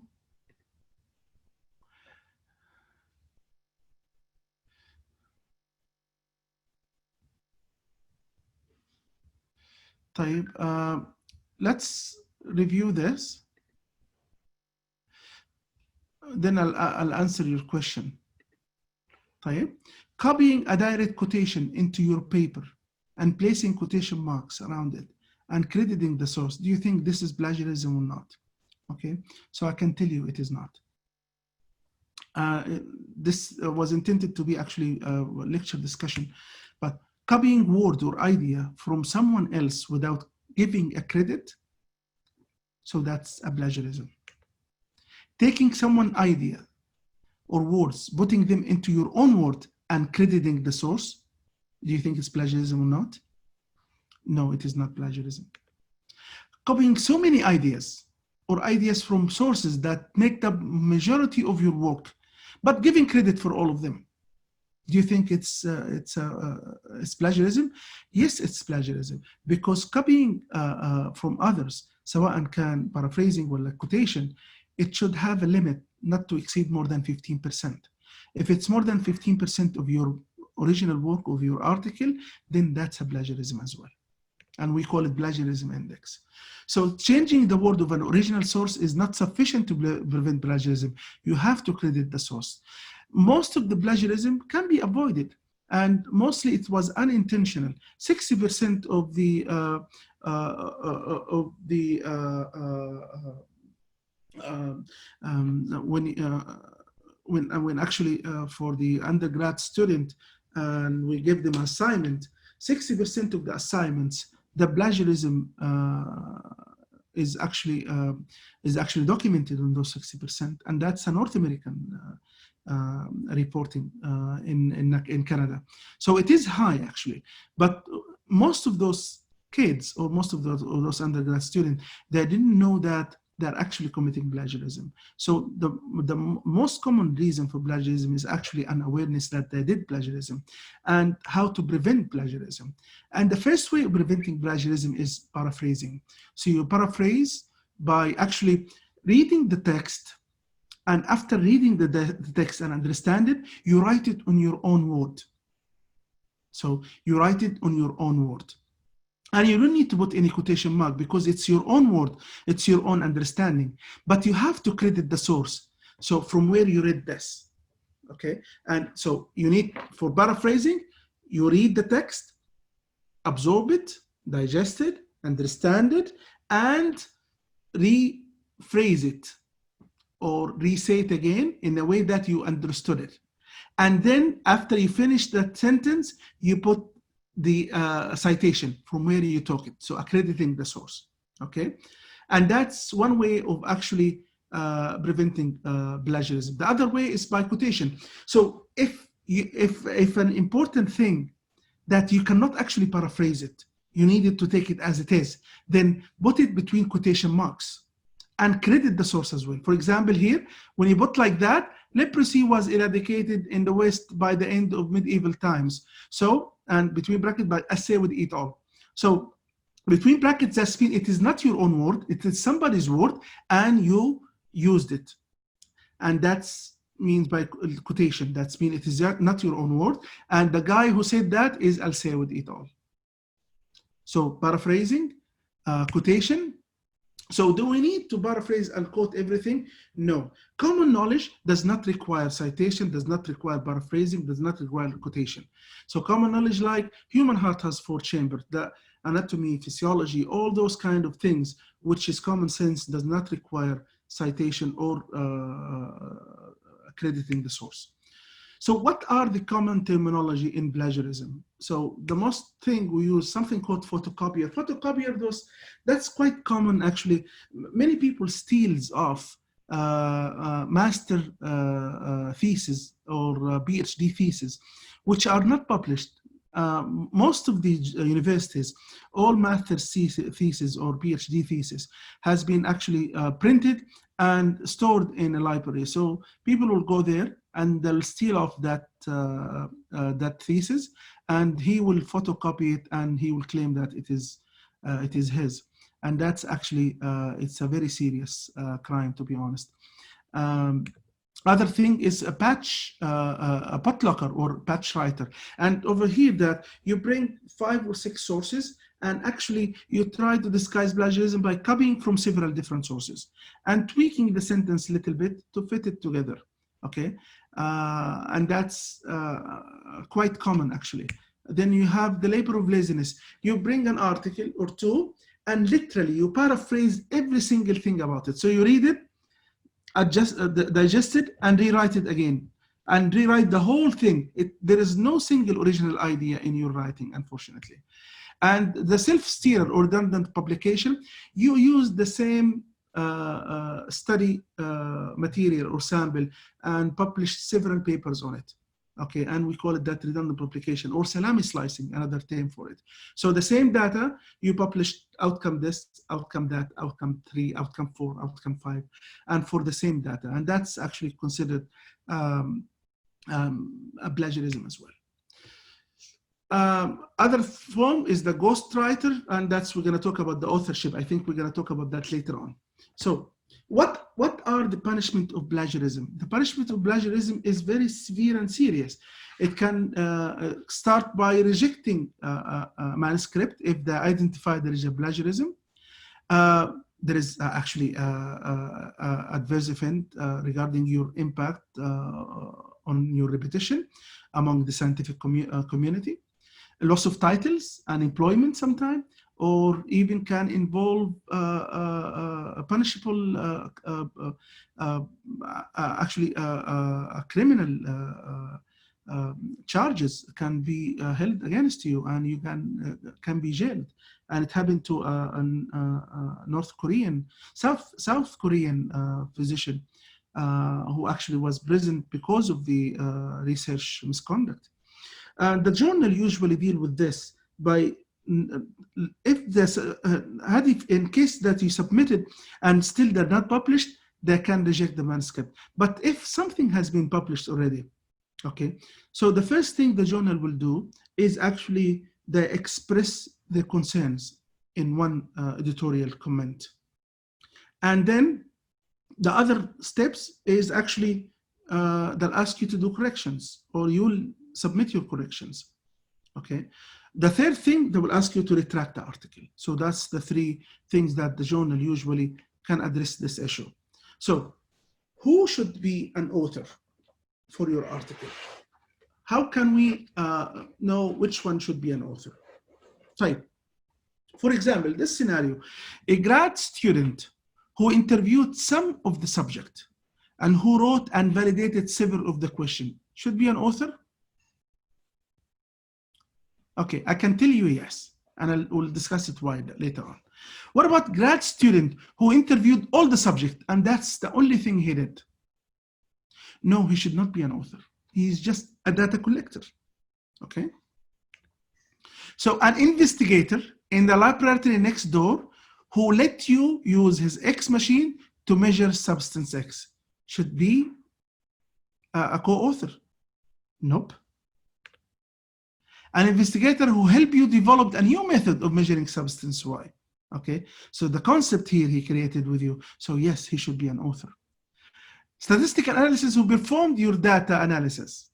طيب, let's review this. Then I'll answer your question. طيب, copying a direct quotation into your paper and placing quotation marks around it and crediting the source. Do you think this is plagiarism or not? Okay, so I can tell you it is not. This was intended to be actually a lecture discussion, but copying word or idea from someone else without giving a credit, so that's a plagiarism. Taking someone's idea or words, putting them into your own word and crediting the source, do you think it's plagiarism or not? No, it is not plagiarism. Copying so many ideas or ideas from sources that make the majority of your work, but giving credit for all of them. Do you think it's plagiarism? Yes, it's plagiarism, because copying from others, سواء كان paraphrasing or like quotation, it should have a limit not to exceed more than 15%. If it's more than 15% of your original work of your article, then that's a plagiarism as well. And we call it plagiarism index. So changing the word of an original source is not sufficient to prevent plagiarism. You have to credit the source. Most of the plagiarism can be avoided, and mostly it was unintentional. 60% of the when actually for the undergrad student, and we give them assignment, 60% of the assignments, the plagiarism is actually documented on those 60%, and that's a North American reporting in Canada. So it is high actually, but most of those kids or most of those undergrad students, they didn't know that they're actually committing plagiarism. So the most common reason for plagiarism is actually an awareness that they did plagiarism and how to prevent plagiarism. And the first way of preventing plagiarism is paraphrasing. So you paraphrase by actually reading the text, and after reading the text and understand it, you write it on your own word. So you write it on your own word. And you don't need to put any quotation mark because it's your own word, it's your own understanding. But you have to credit the source. So from where you read this, okay? And so you need, for paraphrasing, you read the text, absorb it, digest it, understand it, and rephrase it or re-say it again in the way that you understood it. And then after you finish that sentence, you put the citation from where you took it, so accrediting the source, okay? And that's one way of actually preventing plagiarism. The other way is by quotation. So if an important thing that you cannot actually paraphrase it, you needed to take it as it is, then put it between quotation marks and credit the source as well. For example, here, when you put like that, leprosy was eradicated in the West by the end of medieval times. So, and between brackets, by assay with et al. So between brackets, that's mean it is not your own word, it is somebody's word, and you used it. And that's means by quotation, that's mean it is not your own word, and the guy who said that is assay with et al. So paraphrasing, quotation. So do we need to paraphrase and quote everything? No. Common knowledge does not require citation, does not require paraphrasing, does not require quotation. So common knowledge like human heart has 4 chambers, the anatomy, physiology, all those kind of things, which is common sense, does not require citation or crediting the source. So what are the common terminology in plagiarism? So the most thing we use something called photocopier. Photocopier, that's quite common actually. Many people steals off master thesis or PhD thesis, which are not published. Most of the universities, all master's thesis or PhD thesis has been actually printed and stored in a library. So people will go there and they'll steal off that that thesis, and he will photocopy it and he will claim that it is his. And that's actually, it's a very serious crime, to be honest. Other thing is a patch, a putlocker or patch writer. And over here that you bring 5 or 6 sources, and actually you try to disguise plagiarism by copying from several different sources and tweaking the sentence a little bit to fit it together, okay? And that's quite common actually. Then you have the labor of laziness. You bring an article or 2 and literally you paraphrase every single thing about it. So you read it, digest it, and rewrite it again, and rewrite the whole thing. There is no single original idea in your writing, unfortunately. And the self-steered or redundant publication, you use the same study material or sample and publish several papers on it. Okay, and we call it that redundant publication, or salami slicing, another term for it. So the same data, you publish outcome this, outcome that, outcome 3, outcome 4, outcome 5, and for the same data. And that's actually considered a plagiarism as well. Other form is the ghostwriter, and that's, we're going to talk about the authorship. I think we're going to talk about that later on. So what are the punishment of plagiarism? The punishment of plagiarism is very severe and serious. It can start by rejecting a manuscript if they identify there is a plagiarism. There is actually adverse event regarding your impact on your reputation among the scientific community. A loss of titles, unemployment sometime, or even can involve punishable, actually criminal charges can be held against you, and you can be jailed. and it happened to a South Korean physician who actually was present because of the research misconduct. The journal usually deal with this by, if there's in case that you submitted and still they're not published, they can reject the manuscript. But if something has been published already, okay, so the first thing the journal will do is actually they express their concerns in one editorial comment. And then the other steps is actually they'll ask you to do corrections, or you'll submit your corrections, okay? The third thing, they will ask you to retract the article. So that's the three things that the journal usually can address this issue. So who should be an author for your article? How can we know which one should be an author? Type. For example, this scenario, a grad student who interviewed some of the subject and who wrote and validated several of the questions should be an author? Okay, I can tell you yes, and we'll discuss it wider later on. What about grad student who interviewed all the subject and that's the only thing he did? No, he should not be an author. He's just a data collector, okay? So an investigator in the laboratory next door who let you use his X machine to measure substance X should be a co-author? Nope. An investigator who helped you develop a new method of measuring substance Y. Okay, so the concept here he created with you. So yes, he should be an author. Statistical analysis who performed your data analysis.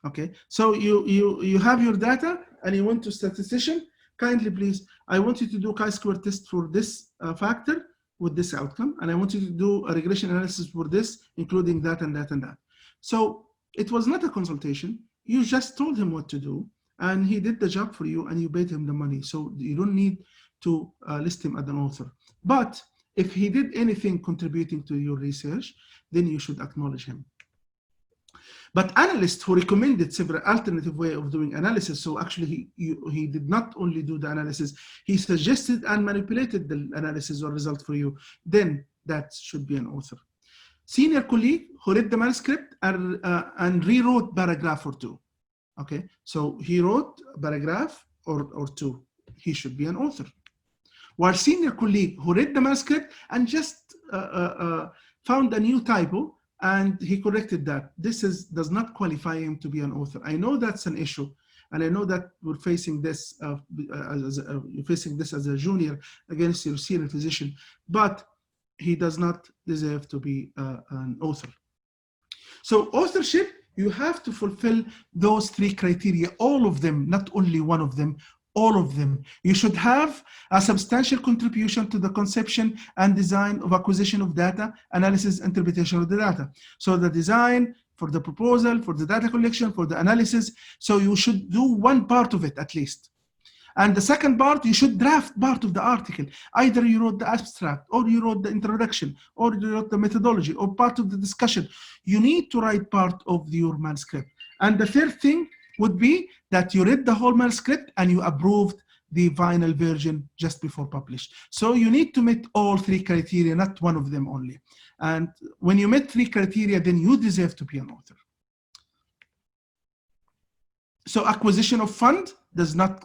Okay, so you have your data and you went to statistician. Kindly please, I want you to do chi-square test for this factor with this outcome, and I want you to do a regression analysis for this, including that and that and that. So it was not a consultation. You just told him what to do, and he did the job for you, and you paid him the money. So you don't need to list him as an author. But if he did anything contributing to your research, then you should acknowledge him. But analysts who recommended several alternative way of doing analysis, so actually he did not only do the analysis, he suggested and manipulated the analysis or result for you, then that should be an author. Senior colleague who read the manuscript and rewrote paragraph or two. Okay, so he wrote a paragraph or two, he should be an author. While senior colleague who read the manuscript and just found a new typo and he corrected that, does not qualify him to be an author. I know that's an issue, and I know that we're facing this you're facing this as a junior against your senior physician, but he does not deserve to be an author. So authorship, you have to fulfill those three criteria, all of them, not only one of them, all of them. You should have a substantial contribution to the conception and design of acquisition of data, analysis, interpretation of the data. So the design, for the proposal, for the data collection, for the analysis. So you should do one part of it at least. And the second part, you should draft part of the article. Either you wrote the abstract, or you wrote the introduction, or you wrote the methodology, or part of the discussion. You need to write part of your manuscript. And the third thing would be that you read the whole manuscript and you approved the final version just before published. So you need to meet all three criteria, not one of them only. And when you meet three criteria, then you deserve to be an author. So acquisition of fund does not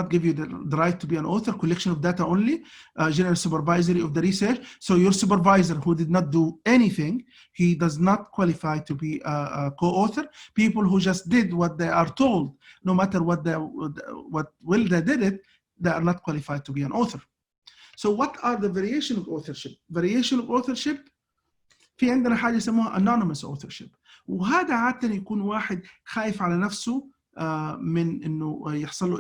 give you the right to be an author. Collection of data only. General supervisory of the research. So your supervisor who did not do anything, he does not qualify to be a co-author. People who just did what they are told, no matter what they did it, they are not qualified to be an author. So what are the variation of authorship? Variation of authorship, في عندنا حاجة يسموها anonymous authorship. وهذا عادة يكون واحد خايف على نفسه من إنه يحصل له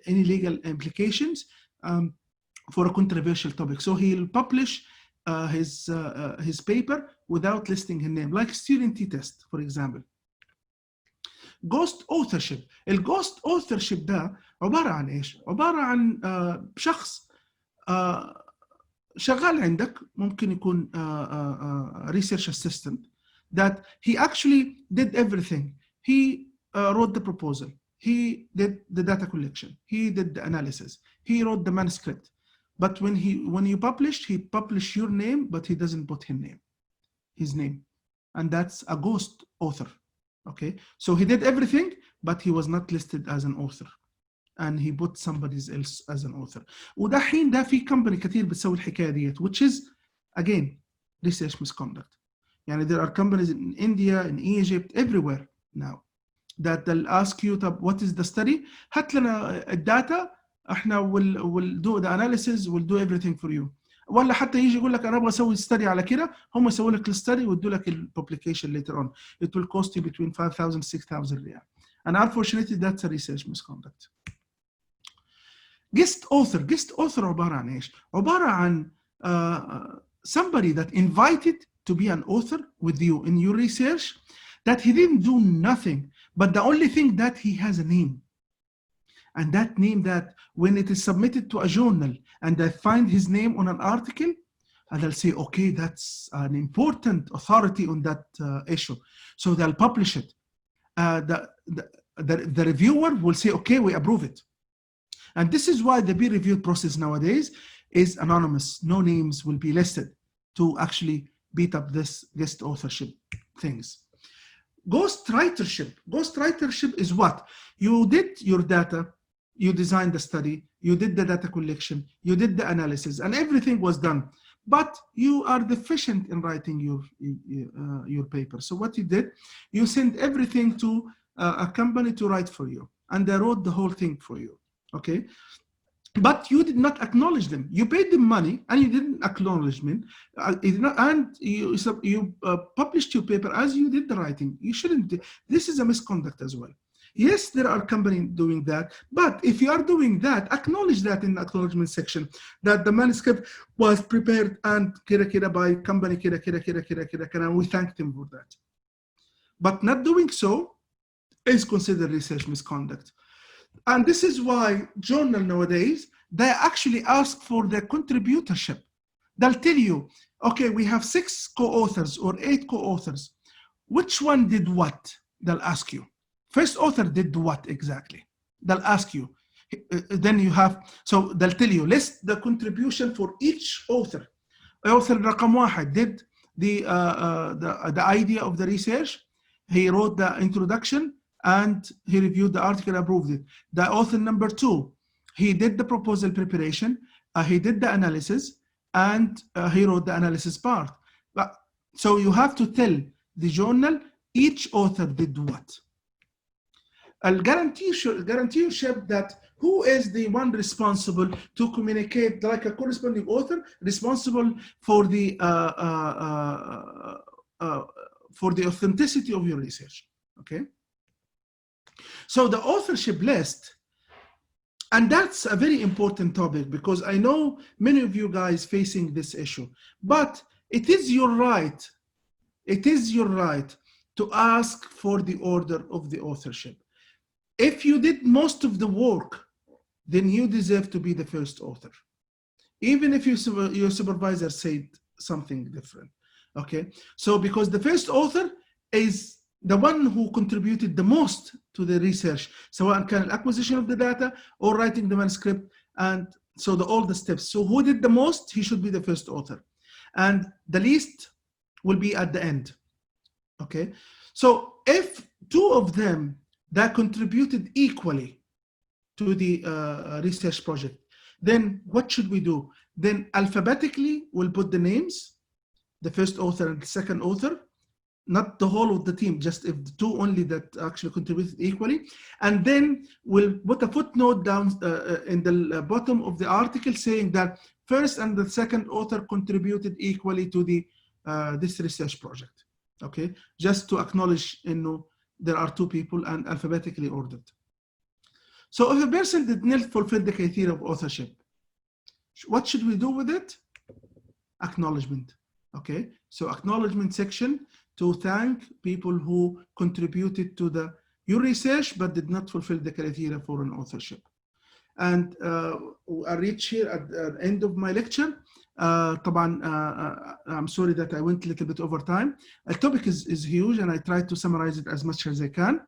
any legal implications for a controversial topic. So he'll publish his paper without listing his name, like student test, for example. Ghost authorship. الghost authorship ده عبارة عن إيش؟ عبارة عن شخص شغال عندك، ممكن يكون research assistant, that he actually did everything. he wrote the proposal, he did the data collection, he did the analysis, he wrote the manuscript. But when you published, he published your name, but he doesn't put his name. And that's a ghost author. Okay, so he did everything, but he was not listed as an author. And he put somebody else as an author. ودحين ده في company كتير بتسوي الحكاية ديت, which is again research misconduct. يعني there are companies in India, in Egypt, everywhere now that they'll ask you, what is the study? هات لنا الداتا, احنا will do the analysis, we'll do everything for you. ولا حتى يجي يقول لك انا ابغى اسوي ستدي على كده, هم يسووا لك الستدي ويدوا لك الببليكيشن later on. It will cost you between 5,000 6,000 ريال. And unfortunately that's a research misconduct. Guest author عبارة عن ايش؟ عبارة عن somebody that invited to be an author with you in your research, that he didn't do nothing, but the only thing that he has a name. And that name, that when it is submitted to a journal and they find his name on an article, and they'll say, okay, that's an important authority on that issue. So they'll publish it. The reviewer will say, okay, we approve it. And this is why the peer review process nowadays is anonymous. No names will be listed to actually beat up this guest authorship things. Ghostwritership is what? You did your data, you designed the study, you did the data collection, you did the analysis, and everything was done. But you are deficient in writing your paper. So what you did, you sent everything to a company to write for you, and they wrote the whole thing for you. Okay, but you did not acknowledge them. You paid them money and you didn't acknowledge them, and you published your paper as you did the writing. You shouldn't. This is a misconduct as well. Yes, there are companies doing that, but if you are doing that, acknowledge that in the acknowledgement section that the manuscript was prepared and kira by company kira, and we thank them for that. But not doing so is considered research misconduct. And this is why journal nowadays, they actually ask for their contributorship. They'll tell you, okay, we have 6 co-authors or 8 co-authors. Which one did what? They'll ask you. First author did what exactly? They'll ask you. Then you have, so they'll tell you, list the contribution for each author. Author رقم 1 did the idea of the research. He wrote the introduction and he reviewed the article, approved it. The author number 2, he did the proposal preparation, he did the analysis, and he wrote the analysis part. So you have to tell the journal each author did what. I'll guarantee that who is the one responsible to communicate, like a corresponding author, responsible for the authenticity of your research. Okay. So the authorship list, and that's a very important topic because I know many of you guys facing this issue, but it is your right. It is your right to ask for the order of the authorship. If you did most of the work, then you deserve to be the first author, even if your supervisor said something different. Okay, so because the first author is the one who contributed the most to the research, سواء كان acquisition of the data or writing the manuscript, and so all the steps. So who did the most, he should be the first author, and the least will be at the end. Okay, so if 2 of them that contributed equally to the research project, then what should we do? Then alphabetically we'll put the names, the first author and the second author, not the whole of the team, just if the 2 only that actually contributed equally. And then we'll put a footnote down in the bottom of the article saying that first and the second author contributed equally to the this research project. Okay, just to acknowledge, there are 2 people and alphabetically ordered. So if a person did not fulfill the criteria of authorship, what should we do with it? Acknowledgement. Okay, so acknowledgement section to thank people who contributed to your research but did not fulfill the criteria for an authorship. And I reach here at the end of my lecture. طبعا I'm sorry that I went a little bit over time. The topic is huge and I tried to summarize it as much as I can.